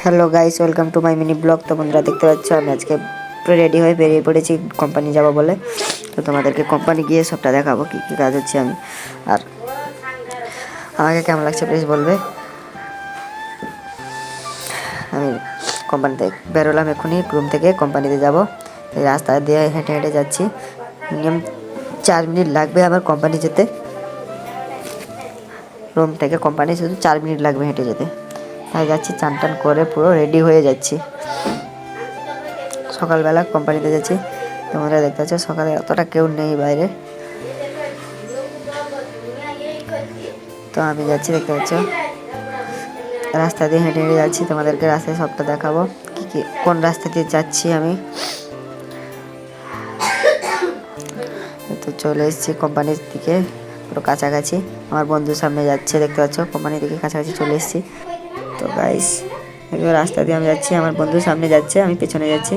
Hello guys, welcome to my mini blog. তো বন্ধুরা দেখতে পাচ্ছ আমি আজকে রেডি হয়ে বেরিয়ে পড়েছি কোম্পানি যাব বলে। তো তোমাদেরকে কোম্পানি গিয়ে সবটা দেখাবো কী কী কাজ হচ্ছে আমি। আর আমাকে কেমন লাগছে প্লিজ বলবে। আমি কোম্পানিতে বেরোলাম এক্ষুনি, রুম থেকে কোম্পানিতে যাব। এই রাস্তা দিয়ে হেঁটে হেঁটে যাচ্ছি, মিনিমাম 4 মিনিট লাগবে আমার কোম্পানি যেতে। রুম থেকে কোম্পানি শুধু 4 মিনিট লাগবে হেঁটে যেতে। তাই যাচ্ছি, চান টান করে পুরো রেডি হয়ে যাচ্ছি। সকালবেলা কোম্পানিতে যাচ্ছি। তোমরা দেখতে পাচ্ছ সকালে অতটা কেউ নেই বাইরে। তো আমি যাচ্ছি, দেখতে পাচ্ছ রাস্তা দিয়ে হেঁটে হেঁটে যাচ্ছি। তোমাদেরকে রাস্তায় সবটা দেখাবো কি কোন রাস্তা দিয়ে যাচ্ছি আমি। তো চলে এসেছি কোম্পানির দিকে, পুরো কাছাকাছি। আমার বন্ধুর সামনে যাচ্ছে, দেখতে পাচ্ছ কোম্পানির দিকে কাছাকাছি চলে এসেছি। তো গাইস রাস্তা দিয়ে আমি যাচ্ছি, আমার বন্ধু সামনে যাচ্ছে, আমি পেছনে যাচ্ছি।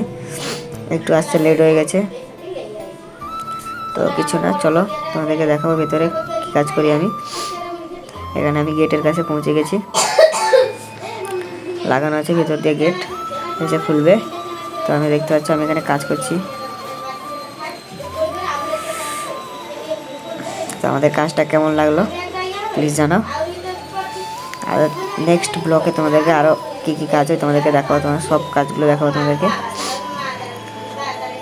একটু আসতে লেট হয়ে গেছে, তো কিছু না, চলো তোমাদেরকে দেখাবো ভেতরে কী কাজ করি আমি। এখানে আমি গেটের কাছে পৌঁছে গেছি, লাগানো আছে ভেতর দিয়ে গেট, এসে খুলবে। তো আমি দেখতে পাচ্ছি আমি এখানে কাজ করছি। তো আমাদের কাজটা কেমন লাগলো প্লিজ জানাও। আর নেক্সট ব্লকে তোমাদেরকে আরও কী কী কাজ হয় তোমাদেরকে দেখাবো, তোমার সব কাজগুলো দেখাবো তোমাদেরকে।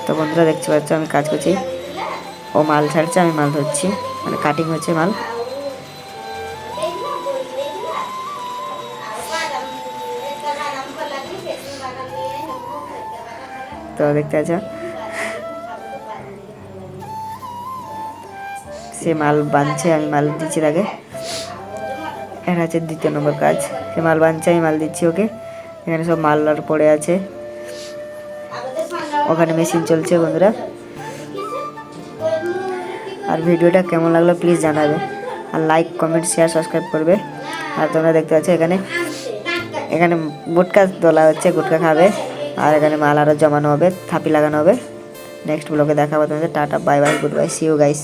তো বন্ধুরা দেখতে পাচ্ছ আমি কাজ করছি, ও মাল ছাড়ছে, আমি মাল ধরছি, মানে কাটিং হচ্ছে মাল। তো দেখতে পাচ্ছ সে মাল বাঁধছে, আমি মাল দিচ্ছি তাকে। এটা হচ্ছে 2 নম্বর কাজ। সে মাল বাঁধছে, আমি মাল দিচ্ছি ওকে। এখানে সব মাল আর পড়ে আছে, ওখানে মেশিন চলছে বন্ধুরা। আর ভিডিওটা কেমন লাগলো প্লিজ জানাবে, আর লাইক কমেন্ট শেয়ার সাবস্ক্রাইব করবে। আর তোমরা দেখতে পাচ্ছ এখানে গুটকা তোলা হচ্ছে, গুটকা খাবে। আর এখানে মাল আরও জমানো হবে, থাপি লাগানো হবে। নেক্সট ব্লগে দেখাবো তোমাদের। Tata, bye bye, good bye, see you guys.